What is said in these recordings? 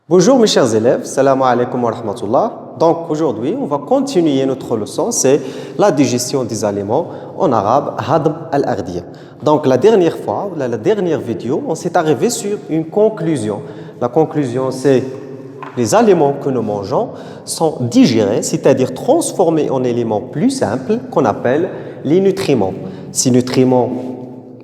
Bonjour mes chers élèves, salam alaikum wa rahmatullah. Donc aujourd'hui, on va continuer notre leçon, c'est la digestion des aliments, en arabe, hadm al-aghdiyya. Donc la dernière fois, la dernière vidéo, on s'est arrivé sur une conclusion. La conclusion, c'est les aliments que nous mangeons sont digérés, c'est-à-dire transformés en éléments plus simples qu'on appelle les nutriments. Ces nutriments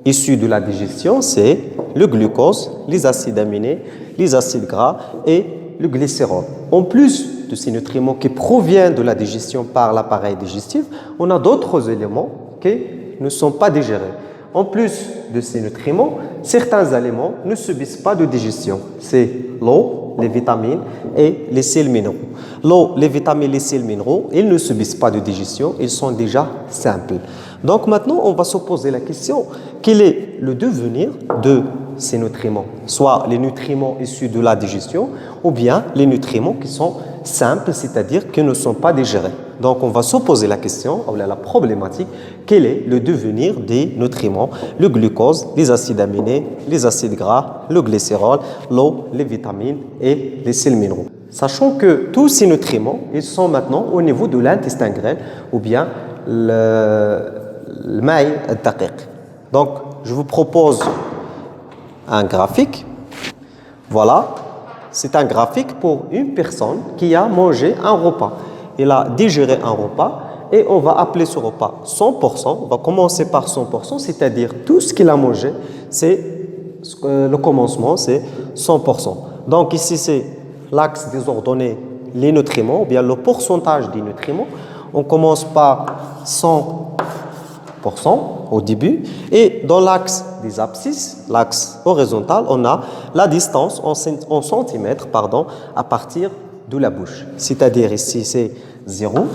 issus de la digestion, c'est le glucose, les acides aminés, les acides gras et le glycérol. En plus de ces nutriments qui proviennent de la digestion par l'appareil digestif, on a d'autres éléments qui ne sont pas digérés. En plus de ces nutriments, certains aliments ne subissent pas de digestion. C'est l'eau, les vitamines et les sels minéraux. L'eau, les vitamines et les sels minéraux, ils ne subissent pas de digestion, ils sont déjà simples. Donc maintenant, on va se poser la question, quel est le devenir de ces nutriments? Soit les nutriments issus de la digestion ou bien les nutriments qui sont simples, c'est-à-dire qui ne sont pas digérés. Donc on va se poser la question, ou la problématique, quel est le devenir des nutriments? Le glucose, les acides aminés, les acides gras, le glycérol, l'eau, les vitamines et les sels minéraux. Sachant que tous ces nutriments, ils sont maintenant au niveau de l'intestin grêle ou bien le maï al-daqiq. Donc, je vous propose un graphique. Voilà, c'est un graphique pour une personne qui a mangé un repas. Il a digéré un repas et on va appeler ce repas 100%. On va commencer par 100%, c'est-à-dire tout ce qu'il a mangé, c'est le commencement, c'est 100%. Donc ici, c'est l'axe des ordonnées, les nutriments, ou bien le pourcentage des nutriments. On commence par 100% au début. Et dans l'axe des abscisses, l'axe horizontal, on a la distance en centimètres à partir de la bouche. C'est-à-dire ici, c'est 0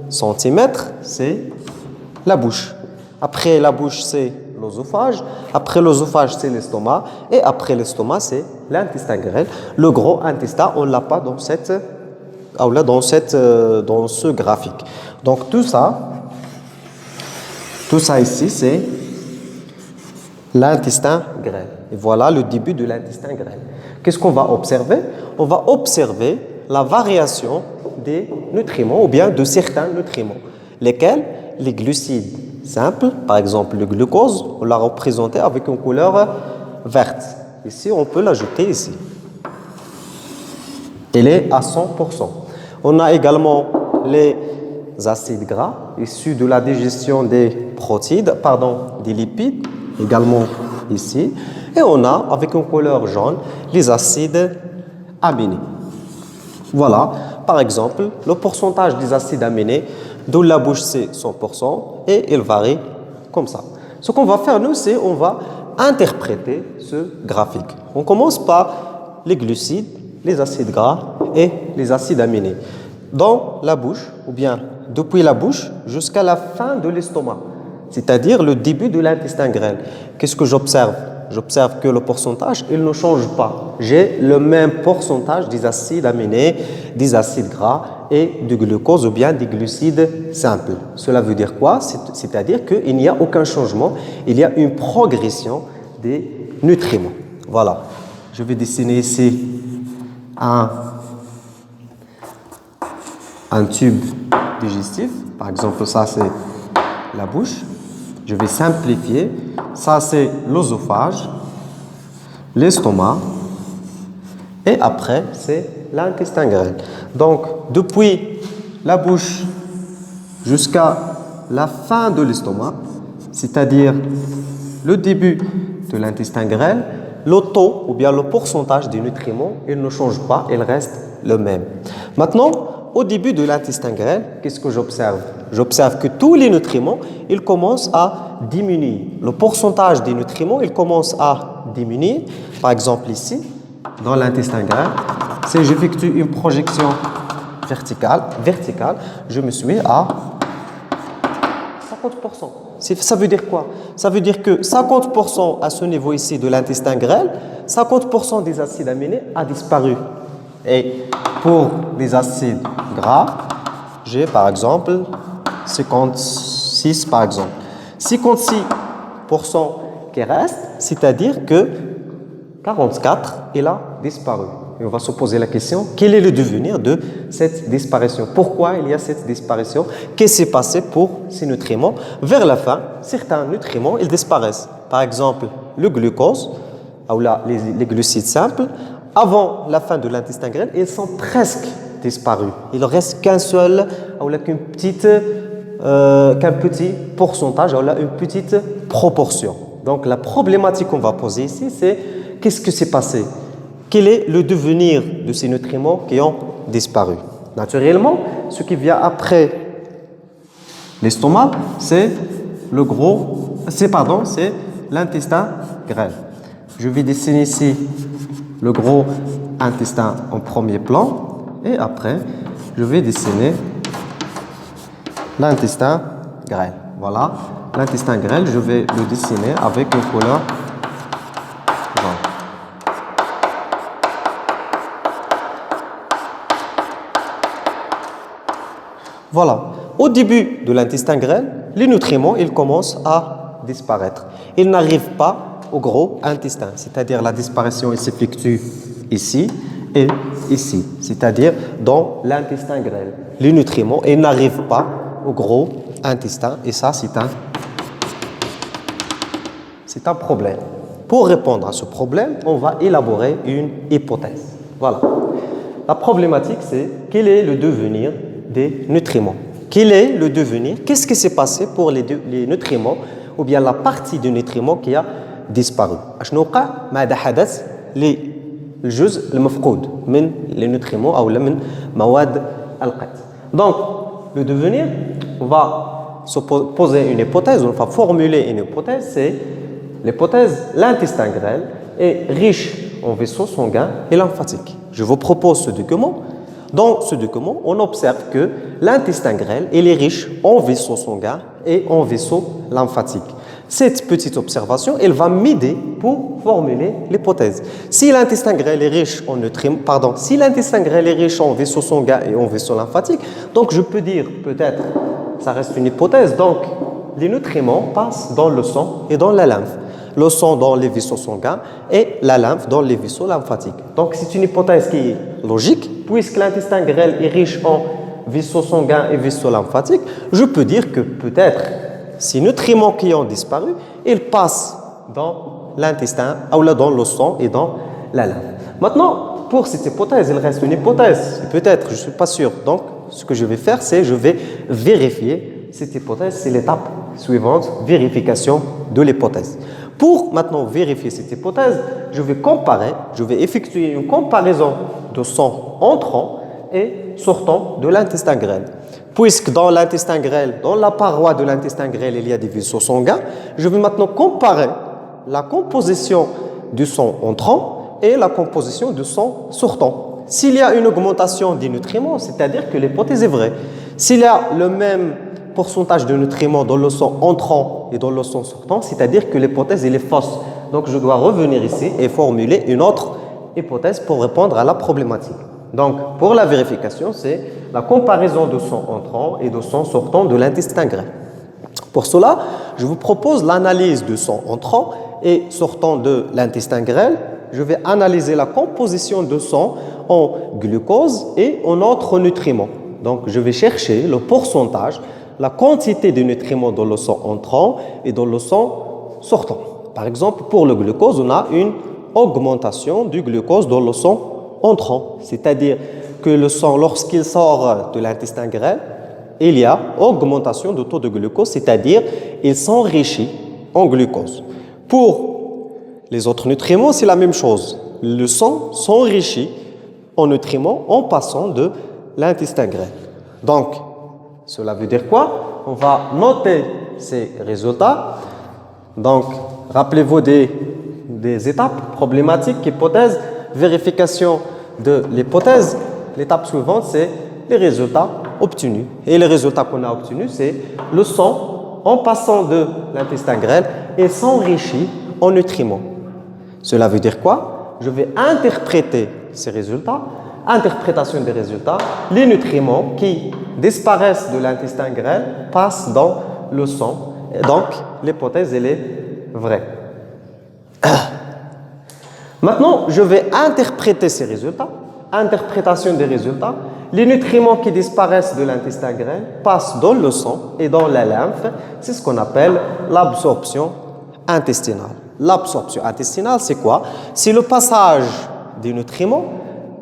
centimètre, c'est la bouche. Après la bouche, c'est l'œsophage. Après l'œsophage, c'est l'estomac. Et après l'estomac, c'est l'intestin grêle. Le gros intestin, on ne l'a pas dans ce graphique. Donc tout ça ici, c'est l'intestin grêle. Et voilà le début de l'intestin grêle. Qu'est-ce qu'on va observer? On va observer la variation des nutriments ou bien de certains nutriments. Lesquels? Les glucides simples, par exemple le glucose, on l'a représenté avec une couleur verte. Ici, on peut l'ajouter ici. Il est à 100%. On a également les acides gras issus de la digestion des des lipides, également ici. Et on a, avec une couleur jaune, les acides aminés. Voilà, par exemple, le pourcentage des acides aminés de la bouche, c'est 100% et il varie comme ça. Ce qu'on va faire, nous, c'est on va interpréter ce graphique. On commence par les glucides, les acides gras et les acides aminés. Dans la bouche, ou bien depuis la bouche jusqu'à la fin de l'estomac, c'est-à-dire le début de l'intestin grêle. Qu'est-ce que j'observe? J'observe que le pourcentage, il ne change pas. J'ai le même pourcentage des acides aminés, des acides gras et du glucose ou bien des glucides simples. Cela veut dire quoi? C'est-à-dire qu'il n'y a aucun changement, il y a une progression des nutriments. Voilà. Je vais dessiner ici un tube digestif. Par exemple, ça c'est la bouche. Je vais simplifier. Ça c'est l'œsophage, l'estomac et après c'est l'intestin grêle. Donc depuis la bouche jusqu'à la fin de l'estomac, c'est-à-dire le début de l'intestin grêle, le taux ou bien le pourcentage des nutriments, il ne change pas, il reste le même. Maintenant, au début de l'intestin grêle, qu'est-ce que j'observe? J'observe que tous les nutriments, ils commencent à diminuer. Le pourcentage des nutriments, il commence à diminuer. Par exemple ici, dans l'intestin grêle, si j'effectue une projection verticale, je me suis à 50%. Ça veut dire quoi? Ça veut dire que 50% à ce niveau ici de l'intestin grêle, 50% des acides aminés a disparu. Et pour les acides gras, j'ai par exemple 56 par exemple. 56% qui reste, c'est-à-dire que 44, il a disparu. Et on va se poser la question, quel est le devenir de cette disparition? Pourquoi il y a cette disparition? Qu'est-ce qui s'est passé pour ces nutriments? Vers la fin, certains nutriments, ils disparaissent. Par exemple, le glucose, ou là, les glucides simples, avant la fin de l'intestin grêle, ils sont presque disparus. Il ne reste qu'un seul, ou là, qu'un petit pourcentage, ou là, une petite proportion. Donc, la problématique qu'on va poser ici, c'est qu'est-ce qui s'est passé? Quel est le devenir de ces nutriments qui ont disparu? Naturellement, ce qui vient après l'estomac, c'est l'intestin grêle. Je vais dessiner ici le gros intestin en premier plan et après, je vais dessiner l'intestin grêle. Voilà, l'intestin grêle, je vais le dessiner avec une couleur jaune. Voilà, au début de l'intestin grêle, les nutriments, ils commencent à disparaître. Ils n'arrivent pas au gros intestin, c'est-à-dire la disparition s'effectue ici et ici, c'est-à-dire dans l'intestin grêle. Les nutriments, ils n'arrivent pas au gros intestin et ça, c'est un problème. Pour répondre à ce problème, on va élaborer une hypothèse. Voilà. La problématique, c'est quel est le devenir des nutriments? Quel est le devenir? Qu'est-ce qui s'est passé pour les nutriments ou bien la partie du nutriment qui a disparu? شنو وقع؟ ماذا حدث للجزء المفقود من les nutriments أو من مواد القات. Donc, le devenir, on va se poser une hypothèse, on va formuler une hypothèse, c'est l'hypothèse l'intestin grêle est riche en vaisseaux sanguins et lymphatiques. Je vous propose ce document. Dans ce document, on observe que l'intestin grêle est riche en vaisseaux sanguins et en vaisseaux lymphatiques. Cette petite observation, elle va m'aider pour formuler l'hypothèse. Si l'intestin grêle est riche en nutriments, si l'intestin grêle est riche en vaisseaux sanguins et en vaisseaux lymphatiques, donc je peux dire peut-être, ça reste une hypothèse, donc les nutriments passent dans le sang et dans la lymphe. Le sang dans les vaisseaux sanguins et la lymphe dans les vaisseaux lymphatiques. Donc c'est une hypothèse qui est logique, puisque l'intestin grêle est riche en vaisseaux sanguins et vaisseaux lymphatiques, je peux dire que peut-être ces nutriments qui ont disparu, ils passent dans l'intestin, ou là dans le sang et dans la lymphe. Maintenant, pour cette hypothèse, il reste une hypothèse, peut-être, je ne suis pas sûr. Donc, ce que je vais faire, c'est je vais vérifier cette hypothèse, c'est l'étape suivante, vérification de l'hypothèse. Pour maintenant vérifier cette hypothèse, je vais effectuer une comparaison de sang entrant et sortant de l'intestin grêle. Puisque dans l'intestin grêle, dans la paroi de l'intestin grêle, il y a des vaisseaux sanguins, je vais maintenant comparer la composition du sang entrant et la composition du sang sortant. S'il y a une augmentation des nutriments, c'est-à-dire que l'hypothèse est vraie. S'il y a le même pourcentage de nutriments dans le sang entrant et dans le sang sortant, c'est-à-dire que l'hypothèse est fausse. Donc je dois revenir ici et formuler une autre hypothèse pour répondre à la problématique. Donc pour la vérification, c'est la comparaison de sang entrant et de sang sortant de l'intestin grêle. Pour cela, je vous propose l'analyse de sang entrant et sortant de l'intestin grêle. Je vais analyser la composition de sang en glucose et en autres nutriments. Donc je vais chercher le pourcentage, la quantité de nutriments dans le sang entrant et dans le sang sortant. Par exemple, pour le glucose, on a une augmentation du glucose dans le sang entrant. C'est-à-dire que le sang, lorsqu'il sort de l'intestin grêle, il y a augmentation du taux de glucose, c'est-à-dire il s'enrichit en glucose. Pour les autres nutriments, c'est la même chose. Le sang s'enrichit en nutriments en passant de l'intestin grêle. Donc, cela veut dire quoi? On va noter ces résultats. Donc, rappelez-vous des étapes problématiques, hypothèses, vérification de l'hypothèse. L'étape suivante, c'est les résultats obtenus. Et les résultats qu'on a obtenus, c'est le sang, en passant de l'intestin grêle, et s'enrichit en nutriments. Cela veut dire quoi? Je vais interpréter ces résultats. Interprétation des résultats, les nutriments qui disparaissent de l'intestin grêle passent dans le sang. Et donc, l'hypothèse, elle est vraie. Maintenant, je vais interpréter ces résultats. Interprétation des résultats. Les nutriments qui disparaissent de l'intestin grêle passent dans le sang et dans la lymphe. C'est ce qu'on appelle l'absorption intestinale. L'absorption intestinale, c'est quoi? C'est le passage des nutriments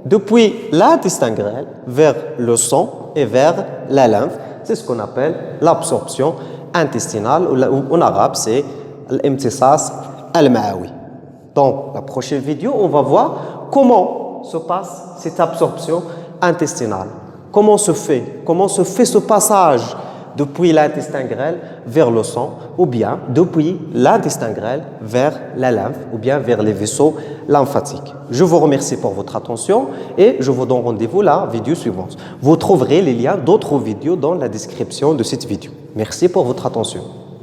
depuis l'intestin grêle vers le sang et vers la lymphe. C'est ce qu'on appelle l'absorption intestinale, ou en arabe, c'est l'imtisas al-ma'awi. Donc, la prochaine vidéo, on va voir comment se passe cette absorption intestinale. Comment se fait ce passage depuis l'intestin grêle vers le sang, ou bien depuis l'intestin grêle vers la lymphe, ou bien vers les vaisseaux lymphatiques. Je vous remercie pour votre attention et je vous donne rendez-vous la vidéo suivante. Vous trouverez les liens d'autres vidéos dans la description de cette vidéo. Merci pour votre attention.